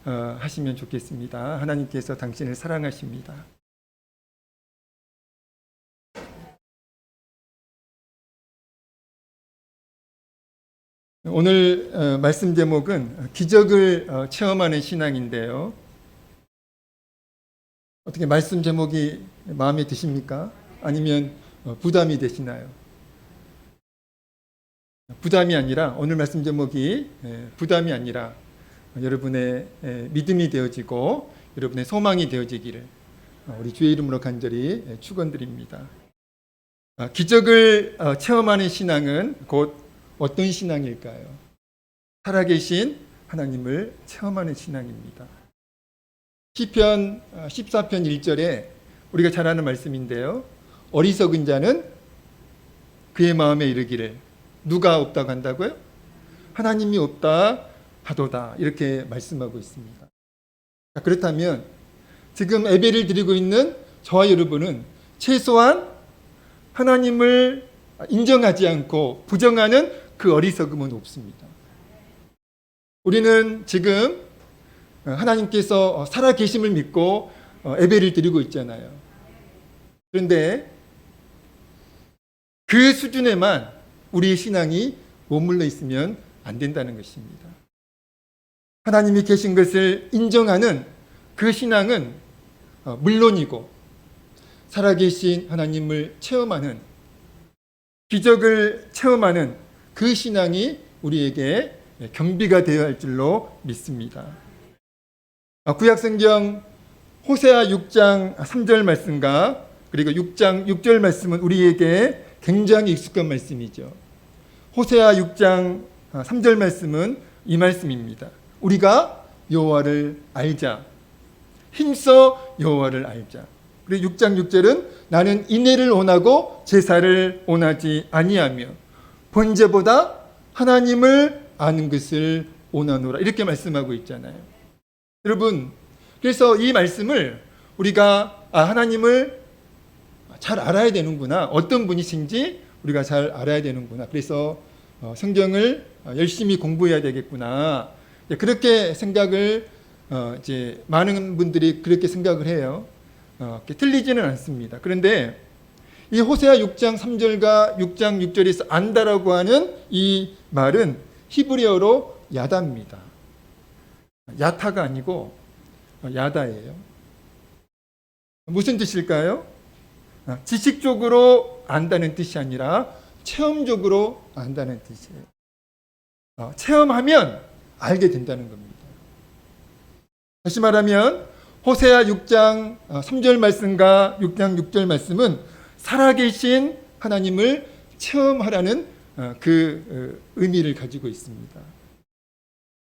하시면 좋겠습니다. 하나님께서 당신을 사랑하십니다. 오늘 말씀 제목은 기적을 체험하는 신앙인데요. 어떻게 말씀 제목이 마음에 드십니까? 아니면 부담이 되시나요? 부담이 아니라, 오늘 말씀 제목이 부담이 아니라 여러분의 믿음이 되어지고 여러분의 소망이 되어지기를 우리 주의 이름으로 간절히 축원드립니다. 기적을 체험하는 신앙은 곧 어떤 신앙일까요? 살아계신 하나님을 체험하는 신앙입니다. 시편 14편 1절에 우리가 잘 아는 말씀인데요. 어리석은 자는 그의 마음에 이르기를, 누가 없다고 한다고요? 하나님이 없다 하도다, 이렇게 말씀하고 있습니다. 그렇다면 지금 예배를 드리고 있는 저와 여러분은 최소한 하나님을 인정하지 않고 부정하는 그 어리석음은 없습니다. 우리는 지금 하나님께서 살아계심을 믿고 예배를 드리고 있잖아요. 그런데 그 수준에만 우리의 신앙이 머물러 있으면 안 된다는 것입니다. 하나님이 계신 것을 인정하는 그 신앙은 물론이고, 살아계신 하나님을 체험하는, 기적을 체험하는 그 신앙이 우리에게 경비가 되어야 할 줄로 믿습니다. 구약성경 호세아 6장 3절 말씀과 그리고 6장 6절 말씀은 우리에게 굉장히 익숙한 말씀이죠. 호세아 6장 3절 말씀은 이 말씀입니다. 우리가 여호와를 알자, 힘써 여호와를 알자. 그리고 6장 6절은 나는 인애를 원하고 제사를 원하지 아니하며 번제보다 하나님을 아는 것을 원하노라, 이렇게 말씀하고 있잖아요. 여러분, 그래서 이 말씀을 우리가 하나님을 잘 알아야 되는구나, 어떤 분이신지 우리가 잘 알아야 되는구나, 그래서 성경을 열심히 공부해야 되겠구나, 그렇게 생각을 이제 많은 분들이 그렇게 생각을 해요. 틀리지는 않습니다. 그런데 이 호세아 6장 3절과 6장 6절에서 안다라고 하는 이 말은 히브리어로 야다입니다. 야타가 아니고 야다예요. 무슨 뜻일까요? 지식적으로 안다는 뜻이 아니라 체험적으로 안다는 뜻이에요. 체험하면 알게 된다는 겁니다. 다시 말하면 호세아 6장 3절 말씀과 6장 6절 말씀은 살아계신 하나님을 체험하라는 그 의미를 가지고 있습니다.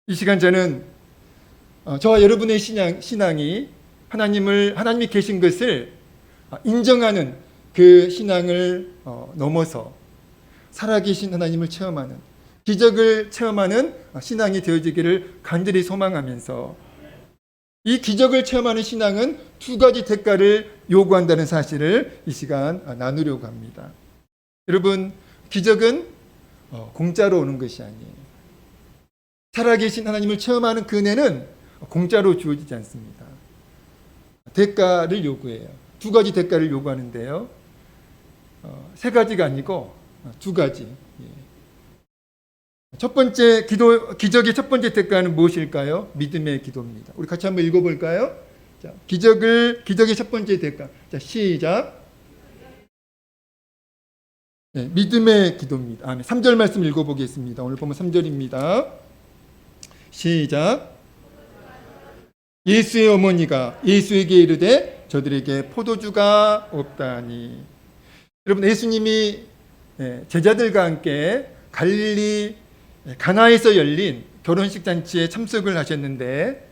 이 시간 저는 저와 여러분의 신앙이 하나님이 계신 것을 인정하는 그 신앙을 넘어서 살아계신 하나님을 체험하는, 기적을 체험하는 신앙이 되어지기를 간절히 소망하면서, 이 기적을 체험하는 신앙은 두 가지 대가를 요구한다는 사실을 이 시간 나누려고 합니다. 여러분, 기적은 공짜로 오는 것이 아니에요. 살아계신 하나님을 체험하는 그 은혜는 공짜로 주어지지 않습니다. 대가를 요구해요. 두 가지 대가를 요구하는데요. 세 가지가 아니고 두 가지. 첫 번째 기적의 첫 번째 대가는 무엇일까요? 믿음의 기도입니다. 우리 같이 한번 읽어볼까요? 자, 기적의 첫 번째 대가. 자, 시작. 네, 믿음의 기도입니다. 아멘. 3절 말씀 읽어보겠습니다. 오늘 보면 3절입니다. 시작. 예수의 어머니가 예수에게 이르되 저들에게 포도주가 없다니. 여러분, 예수님이 제자들과 함께 갈릴리 가나에서 열린 결혼식 잔치에 참석을 하셨는데,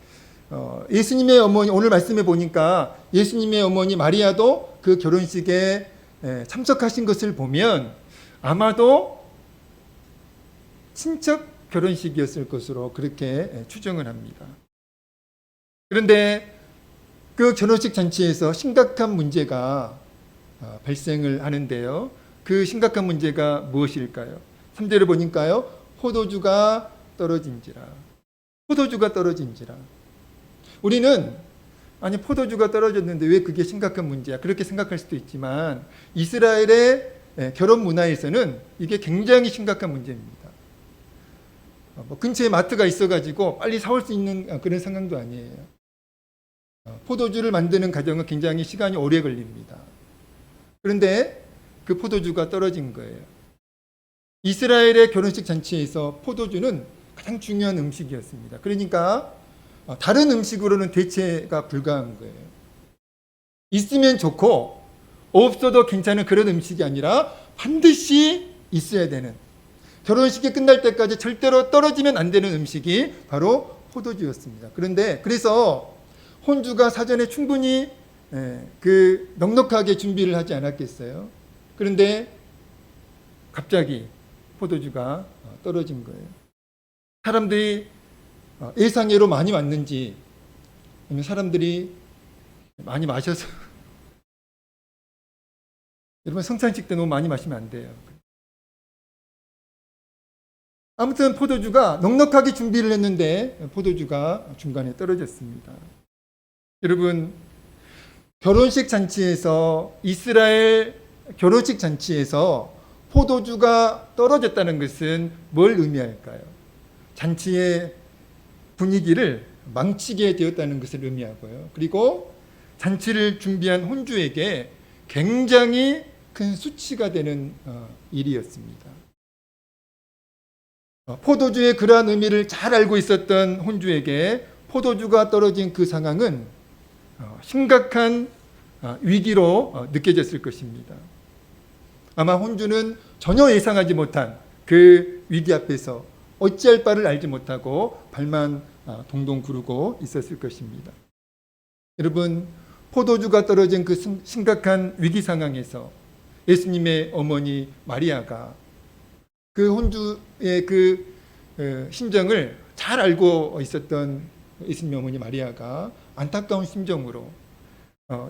예수님의 어머니, 오늘 말씀에 보니까 예수님의 어머니 마리아도 그 결혼식에 참석하신 것을 보면 아마도 친척 결혼식이었을 것으로 그렇게 추정을 합니다. 그런데 그 결혼식 잔치에서 심각한 문제가 발생을 하는데요. 그 심각한 문제가 무엇일까요? 3절을 보니까요. 포도주가 떨어진지라. 우리는 아니 포도주가 떨어졌는데 왜 그게 심각한 문제야? 그렇게 생각할 수도 있지만 이스라엘의 결혼 문화에서는 이게 굉장히 심각한 문제입니다. 뭐 근처에 마트가 있어가지고 빨리 사올 수 있는 그런 상황도 아니에요. 포도주를 만드는 과정은 굉장히 시간이 오래 걸립니다. 그런데 그 포도주가 떨어진 거예요. 이스라엘의 결혼식 잔치에서 포도주는 가장 중요한 음식이었습니다. 그러니까 다른 음식으로는 대체가 불가한 거예요. 있으면 좋고 없어도 괜찮은 그런 음식이 아니라 반드시 있어야 되는, 결혼식이 끝날 때까지 절대로 떨어지면 안 되는 음식이 바로 포도주였습니다. 그래서 혼주가 사전에 충분히 넉넉하게 준비를 하지 않았겠어요. 그런데 갑자기 포도주가 떨어진 거예요. 사람들이 예상외로 많이 왔는지, 아니면 사람들이 많이 마셔서 여러분 성찬식 때 너무 많이 마시면 안 돼요. 아무튼 포도주가 넉넉하게 준비를 했는데 포도주가 중간에 떨어졌습니다. 여러분, 결혼식 잔치에서, 이스라엘 결혼식 잔치에서 포도주가 떨어졌다는 것은 뭘 의미할까요? 잔치의 분위기를 망치게 되었다는 것을 의미하고요. 그리고 잔치를 준비한 혼주에게 굉장히 큰 수치가 되는 일이었습니다. 포도주의 그러한 의미를 잘 알고 있었던 혼주에게 포도주가 떨어진 그 상황은 심각한 위기로 느껴졌을 것입니다. 아마 혼주는 전혀 예상하지 못한 그 위기 앞에서 어찌할 바를 알지 못하고 발만 동동 구르고 있었을 것입니다. 여러분, 포도주가 떨어진 그 심각한 위기 상황에서 예수님의 어머니 마리아가 그 혼주의 그 심정을 잘 알고 있었던 예수님의 어머니 마리아가 안타까운 심정으로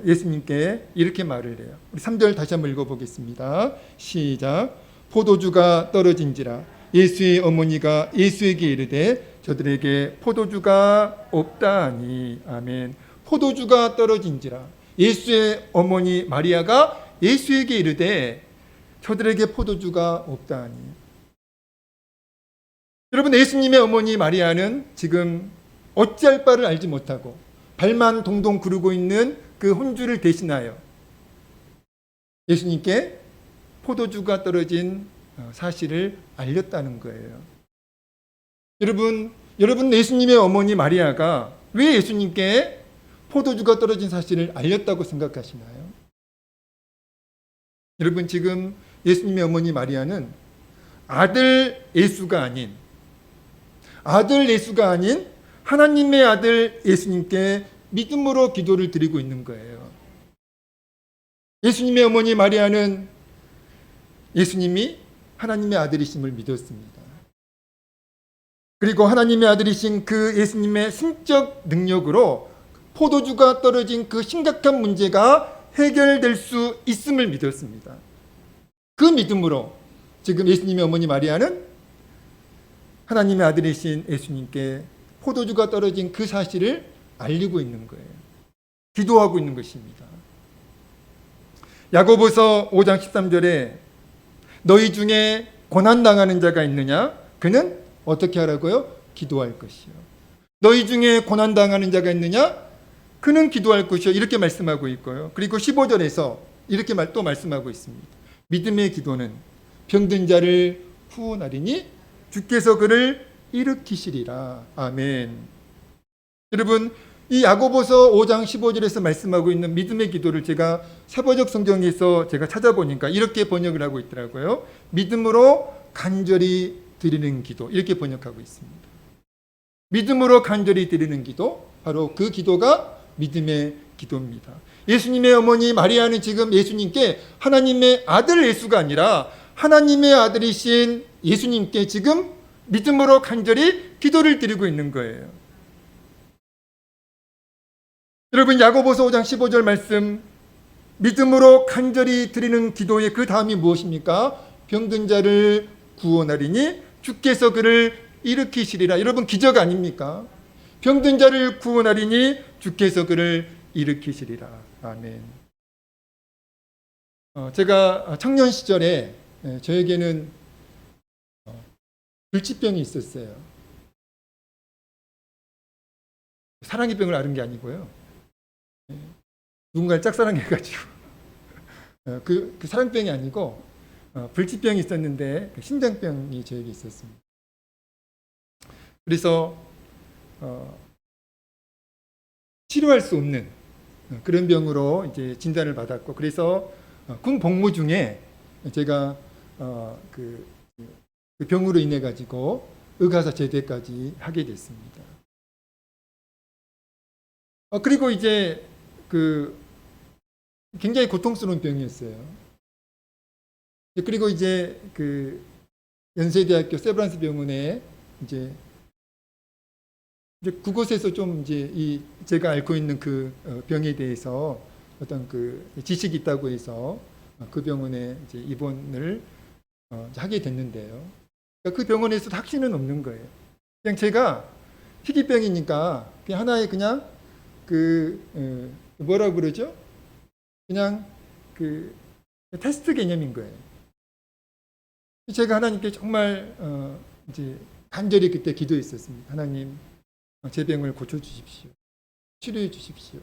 예수님께 이렇게 말을 해요. 우리 3절 다시 한번 읽어보겠습니다. 시작. 포도주가 떨어진지라 예수의 어머니가 예수에게 이르되 저들에게 포도주가 없다 하니. 아멘. 포도주가 떨어진지라 예수의 어머니 마리아가 예수에게 이르되 저들에게 포도주가 없다 하니. 여러분, 예수님의 어머니 마리아는 지금 어찌할 바를 알지 못하고 발만 동동 구르고 있는 그 혼주를 대신하여 예수님께 포도주가 떨어진 사실을 알렸다는 거예요. 여러분 예수님의 어머니 마리아가 왜 예수님께 포도주가 떨어진 사실을 알렸다고 생각하시나요? 여러분, 지금 예수님의 어머니 마리아는 아들 예수가 아닌 하나님의 아들 예수님께 믿음으로 기도를 드리고 있는 거예요. 예수님의 어머니 마리아는 예수님이 하나님의 아들이심을 믿었습니다. 그리고 하나님의 아들이신 그 예수님의 신적 능력으로 포도주가 떨어진 그 심각한 문제가 해결될 수 있음을 믿었습니다. 그 믿음으로 지금 예수님의 어머니 마리아는 하나님의 아들이신 예수님께 포도주가 떨어진 그 사실을 알리고 있는 거예요. 기도하고 있는 것입니다. 야고보서 5장 13절에 너희 중에 고난당하는 자가 있느냐? 그는 어떻게 하라고요? 기도할 것이요. 너희 중에 고난당하는 자가 있느냐? 그는 기도할 것이요. 이렇게 말씀하고 있고요. 그리고 15절에서 이렇게 또 말씀하고 있습니다. 믿음의 기도는 병든 자를 후원하리니 주께서 그를 일으키시리라. 아멘. 여러분, 이 야고보서 5장 15절에서 말씀하고 있는 믿음의 기도를 제가 사보적 성경에서 제가 찾아보니까 이렇게 번역을 하고 있더라고요. 믿음으로 간절히 드리는 기도, 이렇게 번역하고 있습니다. 믿음으로 간절히 드리는 기도, 바로 그 기도가 믿음의 기도입니다. 예수님의 어머니 마리아는 지금 예수님께 하나님의 아들 예수가 아니라 하나님의 아들이신 예수님께 지금 믿음으로 간절히 기도를 드리고 있는 거예요. 여러분, 야고보서 5장 15절 말씀, 믿음으로 간절히 드리는 기도의 그 다음이 무엇입니까? 병든 자를 구원하리니 주께서 그를 일으키시리라. 여러분, 기적 아닙니까? 병든 자를 구원하리니 주께서 그를 일으키시리라. 아멘. 제가 청년 시절에 저에게는 불치병이 있었어요. 사랑의 병을 앓은 게 아니고요. 누군가를 짝사랑해가지고 그 사랑병이 아니고 불치병이 있었는데 심장병이 저에게 있었습니다. 그래서 치료할 수 없는 그런 병으로 이제 진단을 받았고, 그래서 군 복무 중에 제가 그 병으로 인해 가지고 의과사 제대까지 하게 됐습니다. 그리고 이제 굉장히 고통스러운 병이었어요. 그리고 이제 연세대학교 세브란스 병원에 이제 그곳에서 좀 이제 제가 앓고 있는 그 병에 대해서 어떤 지식이 있다고 해서 그 병원에 이제 입원을 하게 됐는데요. 그 병원에서도 확신은 없는 거예요. 그냥 제가 희귀병이니까 그냥 하나의 그냥 뭐라고 그러죠? 그냥 테스트 개념인 거예요. 제가 하나님께 정말 이제 간절히 그때 기도했었습니다. 하나님, 제 병을 고쳐주십시오. 치료해 주십시오.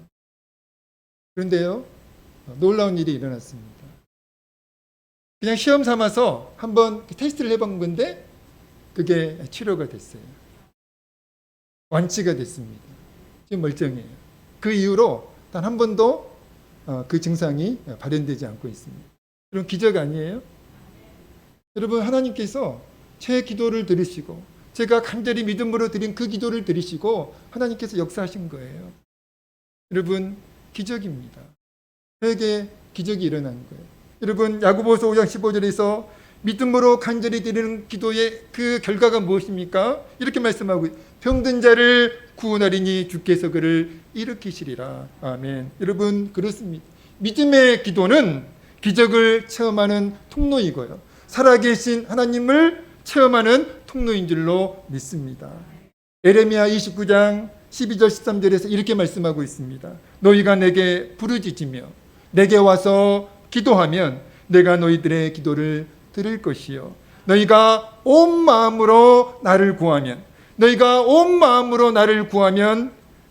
그런데요, 놀라운 일이 일어났습니다. 그냥 시험 삼아서 한번 테스트를 해본 건데 그게 치료가 됐어요. 완치가 됐습니다. 지금 멀쩡해요. 그 이후로 단 한 번도 그 증상이 발현되지 않고 있습니다. 그럼 기적 아니에요? 여러분, 하나님께서 제 기도를 들으시고 제가 간절히 믿음으로 드린 그 기도를 들으시고 하나님께서 역사하신 거예요. 여러분, 기적입니다. 저에게 기적이 일어난 거예요. 여러분, 야고보서 5장 15절에서 믿음으로 간절히 드리는 기도의 그 결과가 무엇입니까? 이렇게 말씀하고, 병든 자를 구원하리니 주께서 그를 일으키시리라. 아멘. 여러분, 그렇습니다. 믿음의 기도는 기적을 체험하는 통로이고요, 살아계신 하나님을 체험하는 통로인 줄로 믿습니다. 에레미야 29장 12절 13절에서 이렇게 말씀하고 있습니다. 너희가 내게 부르짖으며 내게 와서 기도하면 내가 너희들의 기도를 들을 것이요, 너희가 온 마음으로 나를 구하면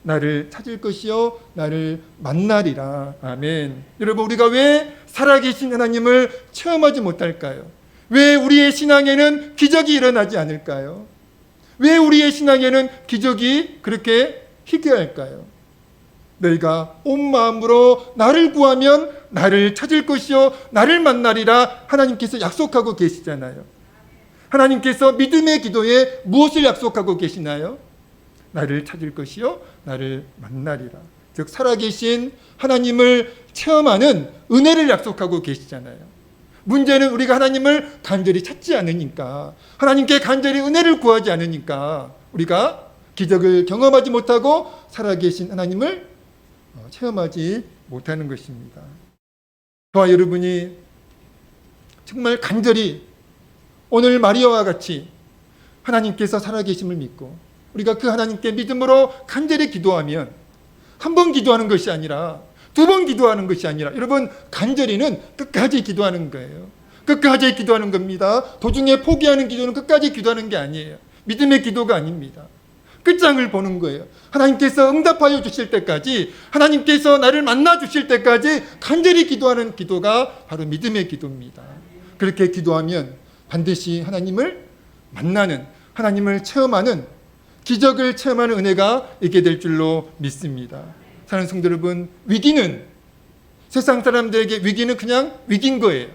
나를 찾을 것이요 나를 만나리라. 아멘. 여러분, 우리가 왜 살아계신 하나님을 체험하지 못할까요? 왜 우리의 신앙에는 기적이 일어나지 않을까요? 왜 우리의 신앙에는 기적이 그렇게 희귀할까요? 너희가 온 마음으로 나를 구하면 나를 찾을 것이요 나를 만나리라 하나님께서 약속하고 계시잖아요. 하나님께서 믿음의 기도에 무엇을 약속하고 계시나요? 나를 찾을 것이요 나를 만나리라. 즉, 살아계신 하나님을 체험하는 은혜를 약속하고 계시잖아요. 문제는 우리가 하나님을 간절히 찾지 않으니까, 하나님께 간절히 은혜를 구하지 않으니까 우리가 기적을 경험하지 못하고 살아계신 하나님을 체험하지 못하는 것입니다. 저와 여러분이 정말 간절히 오늘 마리아와 같이 하나님께서 살아계심을 믿고 우리가 그 하나님께 믿음으로 간절히 기도하면, 한 번 기도하는 것이 아니라 두 번 기도하는 것이 아니라, 여러분, 간절히는 끝까지 기도하는 거예요. 끝까지 기도하는 겁니다. 도중에 포기하는 기도는 끝까지 기도하는 게 아니에요. 믿음의 기도가 아닙니다. 끝장을 보는 거예요. 하나님께서 응답하여 주실 때까지, 하나님께서 나를 만나 주실 때까지 간절히 기도하는 기도가 바로 믿음의 기도입니다. 그렇게 기도하면 반드시 하나님을 만나는, 하나님을 체험하는, 기적을 체험하는 은혜가 있게 될 줄로 믿습니다. 사랑하는 성도 여러분, 위기는, 세상 사람들에게 위기는 그냥 위기인 거예요.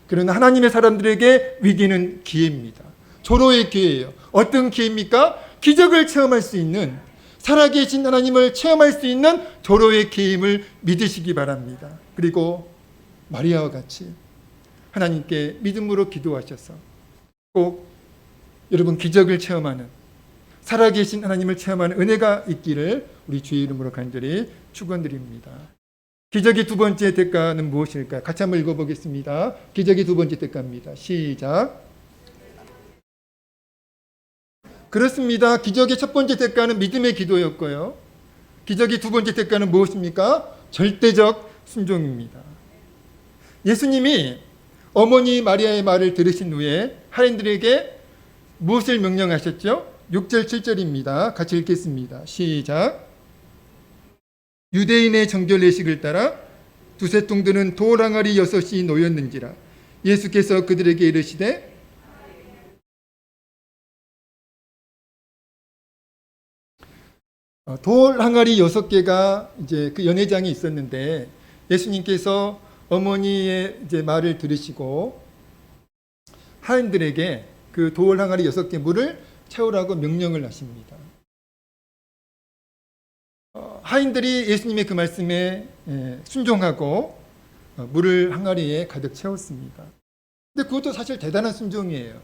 그러나 하나님의 사람들에게 위기는 기회입니다. 조로의 기회예요. 어떤 기회입니까? 기적을 체험할 수 있는, 살아계신 하나님을 체험할 수 있는 조로의 기회임을 믿으시기 바랍니다. 그리고 마리아와 같이 하나님께 믿음으로 기도하셔서 꼭 여러분 기적을 체험하는, 살아계신 하나님을 체험하는 은혜가 있기를 우리 주의 이름으로 간절히 축원드립니다. 기적의 두 번째 대가는 무엇일까요? 같이 한번 읽어보겠습니다. 기적의 두 번째 대가입니다. 시작. 그렇습니다. 기적의 첫 번째 대가는 믿음의 기도였고요. 기적의 두 번째 대가는 무엇입니까? 절대적 순종입니다. 예수님이 어머니 마리아의 말을 들으신 후에 하인들에게 무엇을 명령하셨죠? 6절 7절입니다. 같이 읽겠습니다. 시작. 유대인의 정결 예식을 따라 두세 통 드는 돌 항아리 6이 놓였는지라. 예수께서 그들에게 이르시되 돌 항아리 6개가 이제 그 연회장에 있었는데 예수님께서 어머니의 이제 말을 들으시고 하인들에게 그 돌 항아리 6개 물을 채우라고 명령을 하십니다. 하인들이 예수님의 그 말씀에 순종하고 물을 항아리에 가득 채웠습니다. 근데 그것도 사실 대단한 순종이에요.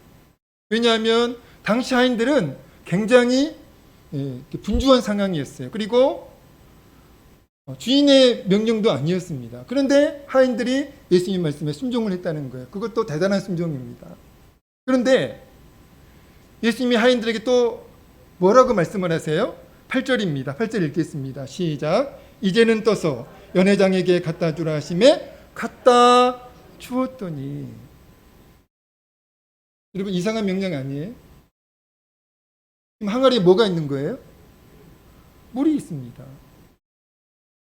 왜냐하면 당시 하인들은 굉장히 분주한 상황이었어요. 그리고 주인의 명령도 아니었습니다. 그런데 하인들이 예수님 말씀에 순종을 했다는 거예요. 그것도 대단한 순종입니다. 그런데 예수님이 하인들에게 또 뭐라고 말씀을 하세요? 8절입니다. 8절 읽겠습니다. 시작. 이제는 떠서 연회장에게 갖다 주라 하심에 갖다 주었더니. 여러분, 이상한 명령 아니에요? 지금 항아리에 뭐가 있는 거예요? 물이 있습니다.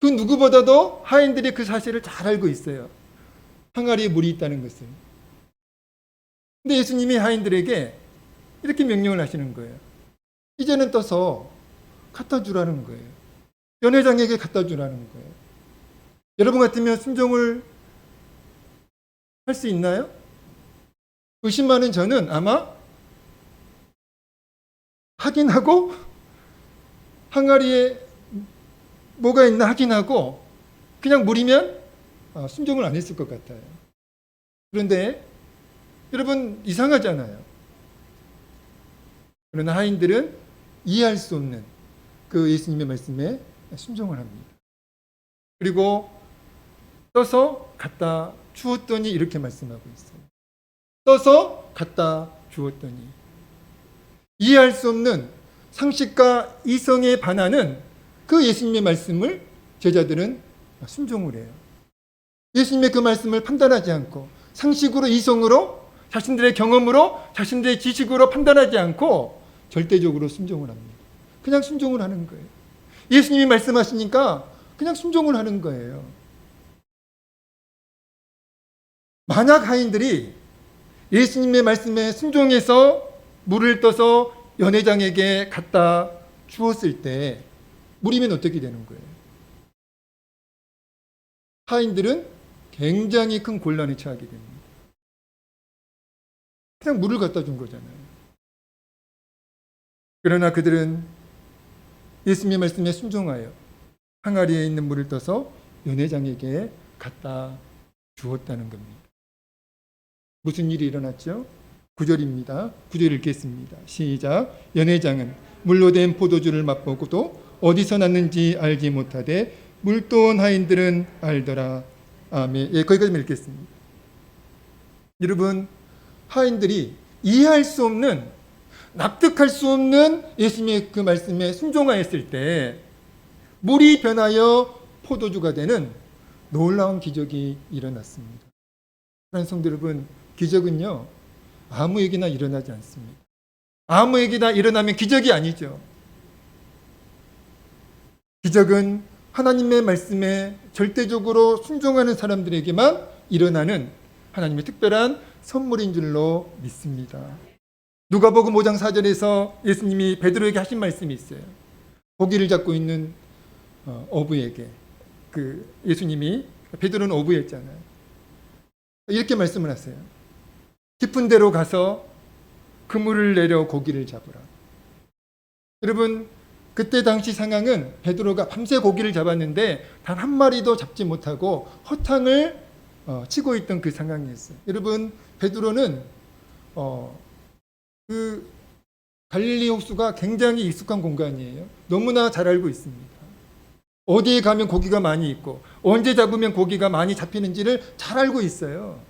그 누구보다도 하인들이 그 사실을 잘 알고 있어요. 항아리에 물이 있다는 것을. 근데 예수님이 하인들에게 이렇게 명령을 하시는 거예요. 이제는 떠서 갖다 주라는 거예요. 연회장에게 갖다 주라는 거예요. 여러분 같으면 순종을 할 수 있나요? 의심하는 저는 아마 확인하고 항아리에 뭐가 있나 확인하고 그냥 물이면 순종을 안 했을 것 같아요. 그런데 여러분 이상하잖아요. 그러나 하인들은 이해할 수 없는 그 예수님의 말씀에 순종을 합니다. 그리고 떠서 갖다 주었더니 이렇게 말씀하고 있어요. 떠서 갖다 주었더니. 이해할 수 없는 상식과 이성에 반하는 그 예수님의 말씀을 제자들은 순종을 해요. 예수님의 그 말씀을 판단하지 않고 상식으로 이성으로 자신들의 경험으로 자신들의 지식으로 판단하지 않고 절대적으로 순종을 합니다. 그냥 순종을 하는 거예요. 예수님이 말씀하시니까 그냥 순종을 하는 거예요. 만약 하인들이 예수님의 말씀에 순종해서 물을 떠서 연회장에게 갖다 주었을 때 물이면 어떻게 되는 거예요? 하인들은 굉장히 큰 곤란에 처하게 됩니다. 그냥 물을 갖다 준 거잖아요. 그러나 그들은 예수님의 말씀에 순종하여 항아리에 있는 물을 떠서 연회장에게 갖다 주었다는 겁니다. 무슨 일이 일어났죠? 9절입니다. 9절 읽겠습니다. 시작. 연회장은 물로 된 포도주를 맛보고도 어디서 났는지 알지 못하되 물도온 하인들은 알더라. 아멘. 예, 거기까지 읽겠습니다. 여러분, 하인들이 이해할 수 없는, 납득할 수 없는 예수님의 그 말씀에 순종하였을 때 물이 변하여 포도주가 되는 놀라운 기적이 일어났습니다. 사랑하는 성도 여러분, 기적은요 아무에게나 일어나지 않습니다. 아무에게나 일어나면 기적이 아니죠. 기적은 하나님의 말씀에 절대적으로 순종하는 사람들에게만 일어나는 하나님의 특별한 선물인 줄로 믿습니다. 누가복음 5장 4절에서 예수님이 베드로에게 하신 말씀이 있어요. 고기를 잡고 있는 어부에게, 그 예수님이, 베드로는 어부였잖아요. 이렇게 말씀을 하세요. 깊은 데로 가서 그물을 내려 고기를 잡으라. 여러분, 그때 당시 상황은 베드로가 밤새 고기를 잡았는데 단 한 마리도 잡지 못하고 허탕을 치고 있던 그 상황이었어요. 여러분, 베드로는 그 갈릴리 호수가 굉장히 익숙한 공간이에요. 너무나 잘 알고 있습니다. 어디에 가면 고기가 많이 있고 언제 잡으면 고기가 많이 잡히는지를 잘 알고 있어요.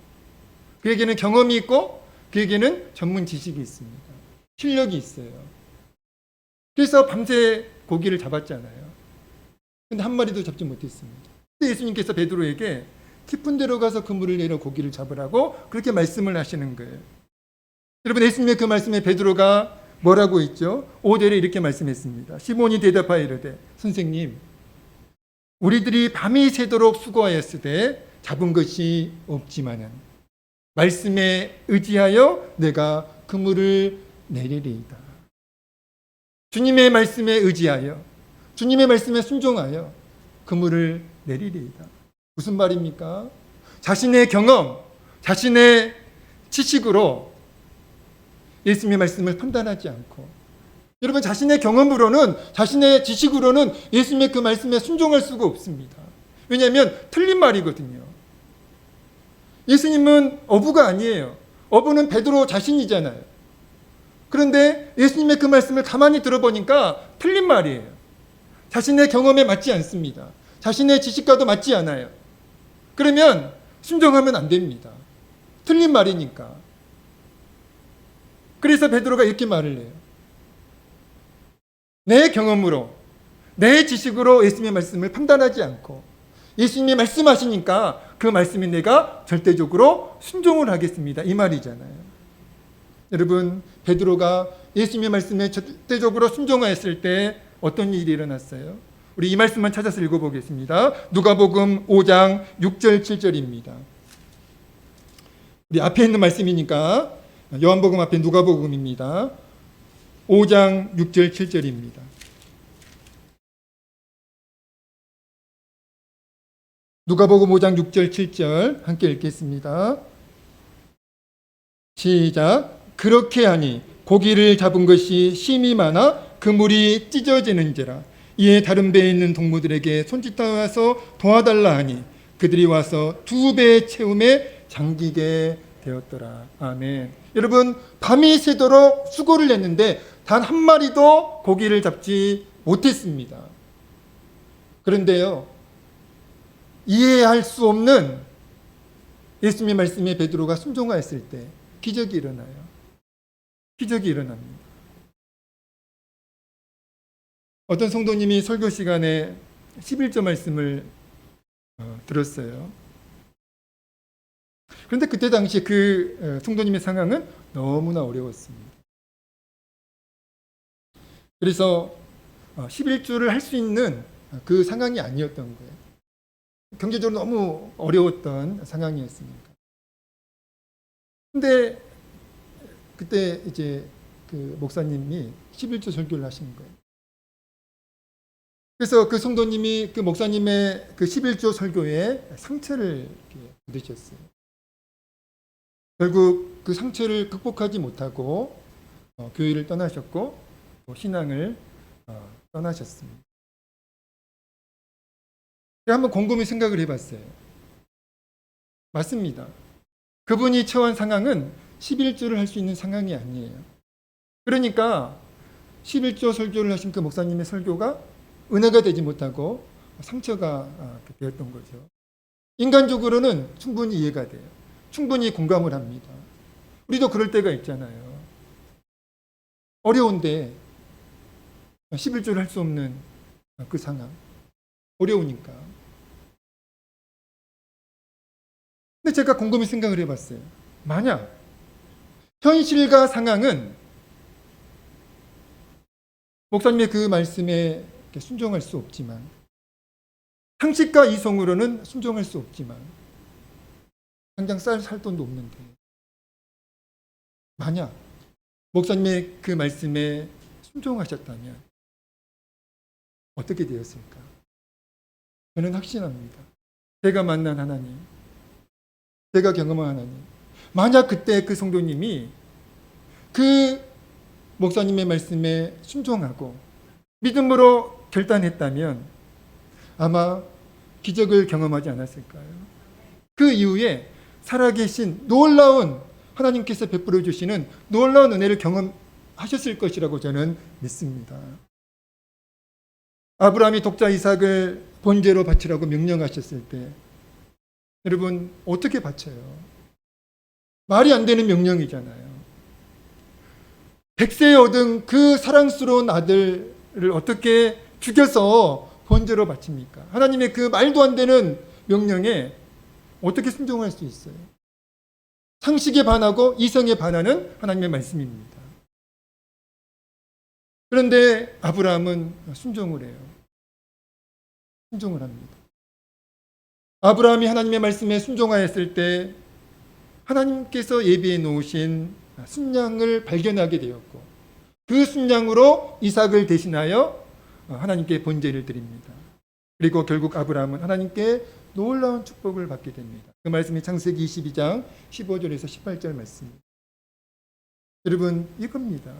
그에게는 경험이 있고 그에게는 전문 지식이 있습니다. 실력이 있어요. 그래서 밤새 고기를 잡았잖아요. 근데 한 마리도 잡지 못했습니다. 근데 예수님께서 베드로에게 깊은 데로 가서 그물을 내려 고기를 잡으라고 그렇게 말씀을 하시는 거예요. 여러분, 예수님의 그 말씀에 베드로가 뭐라고 했죠? 5절에 이렇게 말씀했습니다. 시몬이 대답하여 이르되 선생님, 우리들이 밤이 새도록 수고하였으되 잡은 것이 없지만은 말씀에 의지하여 내가 그물을 내리리이다. 주님의 말씀에 의지하여, 주님의 말씀에 순종하여 그물을 내리리이다. 무슨 말입니까? 자신의 경험, 자신의 지식으로 예수님의 말씀을 판단하지 않고, 여러분, 자신의 경험으로는, 자신의 지식으로는 예수님의 그 말씀에 순종할 수가 없습니다. 왜냐하면 틀린 말이거든요. 예수님은 어부가 아니에요. 어부는 베드로 자신이잖아요. 그런데 예수님의 그 말씀을 가만히 들어보니까 틀린 말이에요. 자신의 경험에 맞지 않습니다. 자신의 지식과도 맞지 않아요. 그러면 순종하면 안 됩니다. 틀린 말이니까. 그래서 베드로가 이렇게 말을 해요. 내 경험으로, 내 지식으로 예수님의 말씀을 판단하지 않고 예수님이 말씀하시니까 그 말씀에 내가 절대적으로 순종을 하겠습니다. 이 말이잖아요. 여러분, 베드로가 예수님의 말씀에 절대적으로 순종하였을 때 어떤 일이 일어났어요? 우리 이 말씀만 찾아서 읽어보겠습니다. 누가복음 5장 6절 7절입니다. 우리 앞에 있는 말씀이니까 요한복음 앞에 누가복음입니다. 5장 6절 7절입니다. 누가복음 5장 6절 7절 함께 읽겠습니다. 시작. 그렇게 하니 고기를 잡은 것이 심이 많아 그물이 찢어지는지라. 이에 다른 배에 있는 동무들에게 손짓하여서 도와달라 하니 그들이 와서 2배 채움에 잠기게 되었더라. 아멘. 여러분, 밤이 새도록 수고를 했는데 단 한 마리도 고기를 잡지 못했습니다. 그런데요, 이해할 수 없는 예수님의 말씀에 베드로가 순종하였을 때 기적이 일어나요. 기적이 일어납니다. 어떤 성도님이 설교 시간에 11조 말씀을 들었어요. 그런데 그때 당시 그 성도님의 상황은 너무나 어려웠습니다. 그래서 11조를 할 수 있는 그 상황이 아니었던 거예요. 경제적으로 너무 어려웠던 상황이었으니까. 근데 그때 이제 그 목사님이 11조 설교를 하신 거예요. 그래서 그 성도님이 그 목사님의 그 11조 설교에 상처를 받으셨어요. 결국 그 상처를 극복하지 못하고 교회를 떠나셨고 또 신앙을 떠나셨습니다. 제가 한번 곰곰이 생각을 해봤어요. 맞습니다. 그분이 처한 상황은 11조를 할 수 있는 상황이 아니에요. 그러니까 11조 설교를 하신 그 목사님의 설교가 은혜가 되지 못하고 상처가 되었던 거죠. 인간적으로는 충분히 이해가 돼요. 충분히 공감을 합니다. 우리도 그럴 때가 있잖아요. 어려운데 11조를 할 수 없는 그 상황. 어려우니까. 근데 제가 곰곰이 생각을 해봤어요. 만약 현실과 상황은 목사님의 그 말씀에 순종할 수 없지만, 상식과 이성으로는 순종할 수 없지만, 당장 살 돈도 없는데, 만약 목사님의 그 말씀에 순종하셨다면 어떻게 되었을까? 저는 확신합니다. 제가 만난 하나님, 제가 경험한 하나님, 만약 그때 그 성도님이 그 목사님의 말씀에 순종하고 믿음으로 결단했다면 아마 기적을 경험하지 않았을까요? 그 이후에 살아계신 놀라운 하나님께서 베풀어 주시는 놀라운 은혜를 경험하셨을 것이라고 저는 믿습니다. 아브라함이 독자 이삭을 번제로 바치라고 명령하셨을 때 여러분 어떻게 바쳐요? 말이 안 되는 명령이잖아요. 100세에 얻은 그 사랑스러운 아들을 어떻게 죽여서 번제로 바칩니까? 하나님의 그 말도 안 되는 명령에 어떻게 순종할 수 있어요? 상식에 반하고 이성에 반하는 하나님의 말씀입니다. 그런데 아브라함은 순종을 해요. 순종을 합니다. 아브라함이 하나님의 말씀에 순종하였을 때 하나님께서 예비해 놓으신 순양을 발견하게 되었고, 그 순양으로 이삭을 대신하여 하나님께 번제를 드립니다. 그리고 결국 아브라함은 하나님께 놀라운 축복을 받게 됩니다. 그 말씀이 창세기 22장 15절에서 18절 말씀입니다. 여러분, 이겁니다.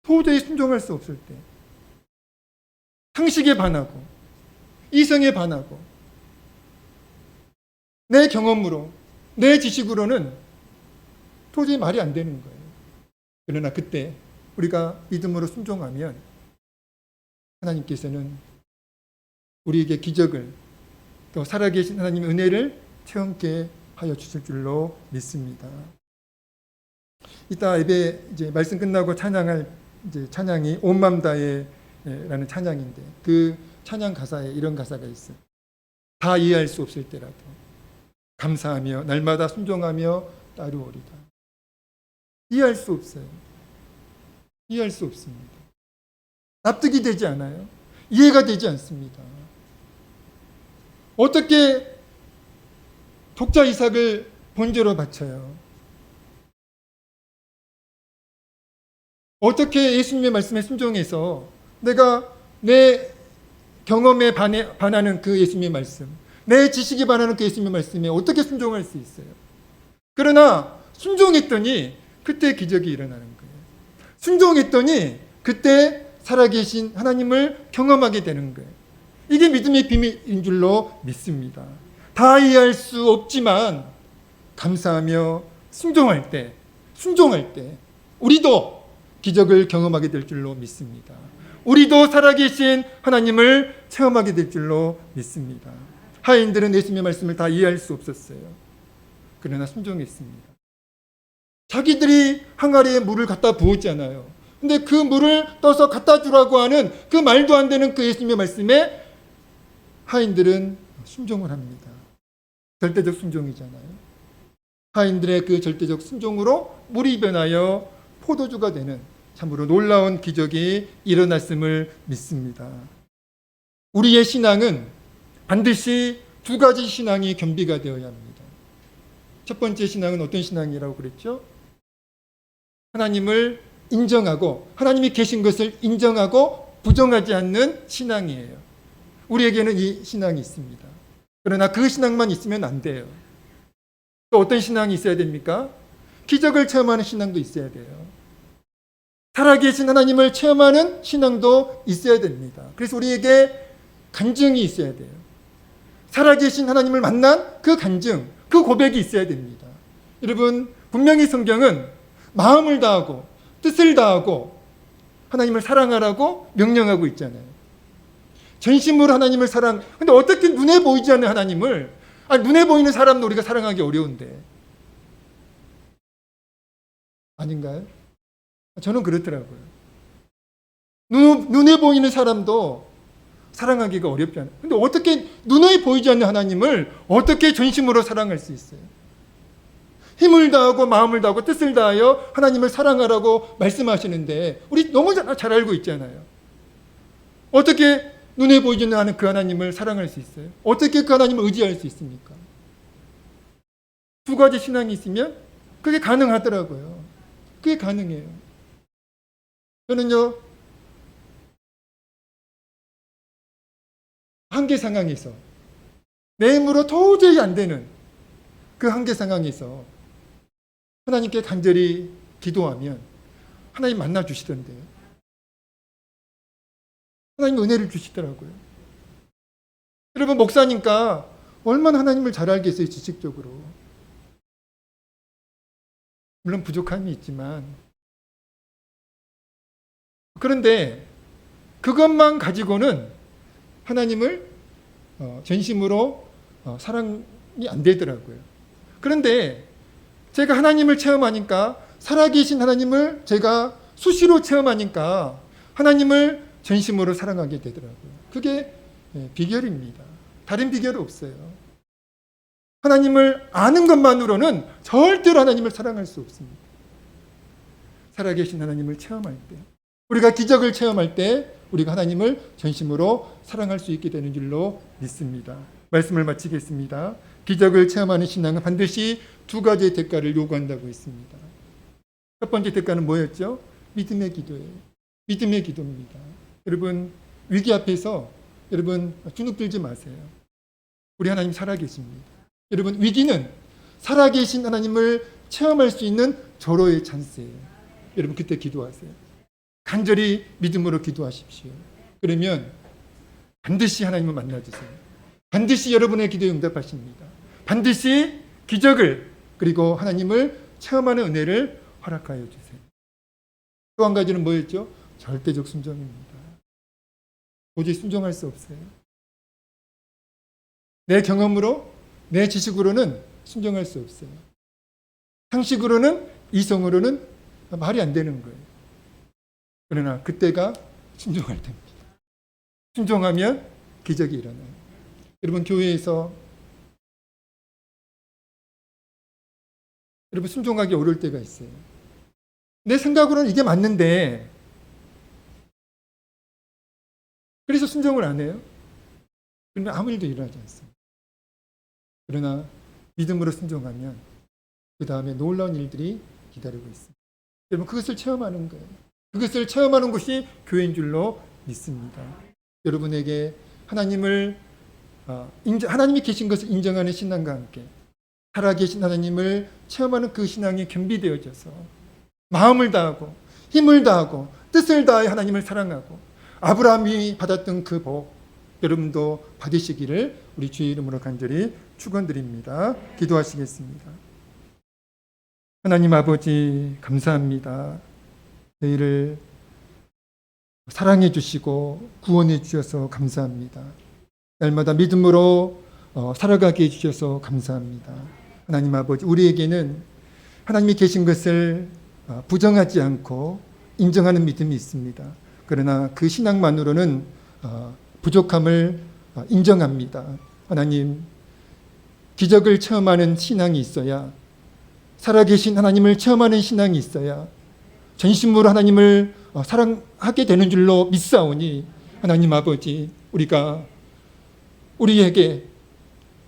도저히 순종할 수 없을 때, 상식에 반하고 이성에 반하고 내 경험으로, 내 지식으로는 도저히 말이 안 되는 거예요. 그러나 그때 우리가 믿음으로 순종하면 하나님께서는 우리에게 기적을, 또 살아계신 하나님의 은혜를 체험케 하여 주실 줄로 믿습니다. 이따 예배 이제 말씀 끝나고 찬양할 이제 찬양이 온 맘 다해라는 찬양인데, 그 찬양 가사에 이런 가사가 있어요. 다 이해할 수 없을 때라도 감사하며 날마다 순종하며 따르오리다. 이해할 수 없어요. 이해할 수 없습니다. 납득이 되지 않아요. 이해가 되지 않습니다. 어떻게 독자 이삭을 번제로 바쳐요? 어떻게 예수님의 말씀에 순종해서 내가 내 경험에 반하는 그 예수님의 말씀, 내 지식에 반하는 그 예수님의 말씀에 어떻게 순종할 수 있어요? 그러나 순종했더니 그때 기적이 일어나는 거예요. 순종했더니 그때 살아계신 하나님을 경험하게 되는 거예요. 이게 믿음의 비밀인 줄로 믿습니다. 다 이해할 수 없지만 감사하며 순종할 때 우리도 기적을 경험하게 될 줄로 믿습니다. 우리도 살아계신 하나님을 체험하게 될 줄로 믿습니다. 하인들은 예수님의 말씀을 다 이해할 수 없었어요. 그러나 순종했습니다. 자기들이 항아리에 물을 갖다 부었잖아요. 근데 그 물을 떠서 갖다 주라고 하는 그 말도 안 되는 그 예수님의 말씀에 하인들은 순종을 합니다. 절대적 순종이잖아요. 하인들의 그 절대적 순종으로 물이 변하여 포도주가 되는 참으로 놀라운 기적이 일어났음을 믿습니다. 우리의 신앙은 반드시 두 가지 신앙이 겸비가 되어야 합니다. 첫 번째 신앙은 어떤 신앙이라고 그랬죠? 하나님을 인정하고 하나님이 계신 것을 인정하고 부정하지 않는 신앙이에요. 우리에게는 이 신앙이 있습니다. 그러나 그 신앙만 있으면 안 돼요. 또 어떤 신앙이 있어야 됩니까? 기적을 체험하는 신앙도 있어야 돼요. 살아계신 하나님을 체험하는 신앙도 있어야 됩니다. 그래서 우리에게 간증이 있어야 돼요. 살아계신 하나님을 만난 그 간증, 그 고백이 있어야 됩니다. 여러분, 분명히 성경은 마음을 다하고 뜻을 다하고 하나님을 사랑하라고 명령하고 있잖아요. 전심으로 하나님을 근데 어떻게 눈에 보이지 않는 하나님을, 눈에 보이는 사람도 우리가 사랑하기 어려운데. 아닌가요? 저는 그렇더라고요. 눈에 보이는 사람도 사랑하기가 어렵지 않아요. 근데 어떻게 눈에 보이지 않는 하나님을 어떻게 전심으로 사랑할 수 있어요? 힘을 다하고 마음을 다하고 뜻을 다하여 하나님을 사랑하라고 말씀하시는데 우리 너무 잘 알고 있잖아요. 어떻게 눈에 보이지 않는 그 하나님을 사랑할 수 있어요? 어떻게 그 하나님을 의지할 수 있습니까? 두 가지 신앙이 있으면 그게 가능하더라고요. 그게 가능해요. 저는요, 한계 상황에서 내 힘으로 도저히 안 되는 그 한계 상황에서 하나님께 간절히 기도하면 하나님 만나 주시던데요. 하나님 은혜를 주시더라고요. 여러분, 목사니까 얼마나 하나님을 잘 알겠어요, 지식적으로. 물론 부족함이 있지만. 그런데 그것만 가지고는 하나님을 전심으로 사랑이 안 되더라고요. 그런데 제가 하나님을 체험하니까 살아계신 하나님을 제가 수시로 체험하니까 하나님을 전심으로 사랑하게 되더라고요. 그게 비결입니다. 다른 비결은 없어요. 하나님을 아는 것만으로는 절대로 하나님을 사랑할 수 없습니다. 살아계신 하나님을 체험할 때, 우리가 기적을 체험할 때 우리가 하나님을 전심으로 사랑할 수 있게 되는 줄로 믿습니다. 말씀을 마치겠습니다. 기적을 체험하는 신앙은 반드시 두 가지의 대가를 요구한다고 했습니다. 첫 번째 대가는 뭐였죠? 믿음의 기도예요. 믿음의 기도입니다. 여러분, 위기 앞에서 여러분 주눅 들지 마세요. 우리 하나님 살아계십니다. 여러분, 위기는 살아계신 하나님을 체험할 수 있는 절호의 찬스예요. 여러분, 그때 기도하세요. 간절히 믿음으로 기도하십시오. 그러면 반드시 하나님을 만나주세요. 반드시 여러분의 기도에 응답하십니다. 반드시 기적을 그리고 하나님을 체험하는 은혜를 허락하여 주세요. 또 한 가지는 뭐였죠? 절대적 순종입니다. 도저히 순종할 수 없어요. 내 경험으로, 내 지식으로는 순종할 수 없어요. 상식으로는, 이성으로는 말이 안 되는 거예요. 그러나 그때가 순종할 때입니다. 순종하면 기적이 일어나요. 여러분, 교회에서 여러분 순종하기 어려울 때가 있어요. 내 생각으로는 이게 맞는데 그래서 순종을 안 해요. 그러면 아무 일도 일어나지 않습니다. 그러나 믿음으로 순종하면 그 다음에 놀라운 일들이 기다리고 있습니다. 여러분, 그것을 체험하는 거예요. 그것을 체험하는 것이 교회인 줄로 믿습니다. 여러분에게 하나님이 계신 것을 인정하는 신앙과 함께 살아계신 하나님을 체험하는 그 신앙이 겸비되어져서 마음을 다하고 힘을 다하고 뜻을 다해 하나님을 사랑하고 아브라함이 받았던 그 복 여러분도 받으시기를 우리 주의 이름으로 간절히 축원드립니다. 기도하시겠습니다. 하나님 아버지, 감사합니다. 저희를 사랑해 주시고 구원해 주셔서 감사합니다. 날마다 믿음으로 살아가게 해 주셔서 감사합니다. 하나님 아버지, 우리에게는 하나님이 계신 것을 부정하지 않고 인정하는 믿음이 있습니다. 그러나 그 신앙만으로는 부족함을 인정합니다. 하나님, 기적을 체험하는 신앙이 있어야, 살아계신 하나님을 체험하는 신앙이 있어야 전심으로 하나님을 사랑하게 되는 줄로 믿사오니 하나님 아버지, 우리에게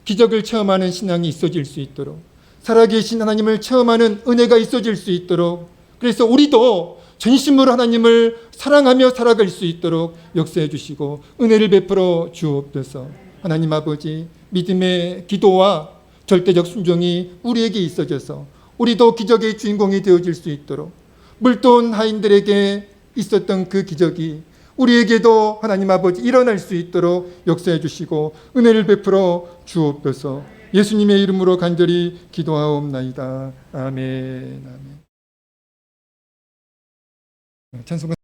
기적을 체험하는 신앙이 있어질 수 있도록, 살아계신 하나님을 체험하는 은혜가 있어질 수 있도록, 그래서 우리도 전심으로 하나님을 사랑하며 살아갈 수 있도록 역사해 주시고 은혜를 베풀어 주옵소서. 하나님 아버지, 믿음의 기도와 절대적 순종이 우리에게 있어져서 우리도 기적의 주인공이 되어질 수 있도록, 물돈 하인들에게 있었던 그 기적이 우리에게도 하나님 아버지 일어날 수 있도록 역사해 주시고 은혜를 베풀어 주옵소서. 예수님의 이름으로 간절히 기도하옵나이다. 아멘. 찬송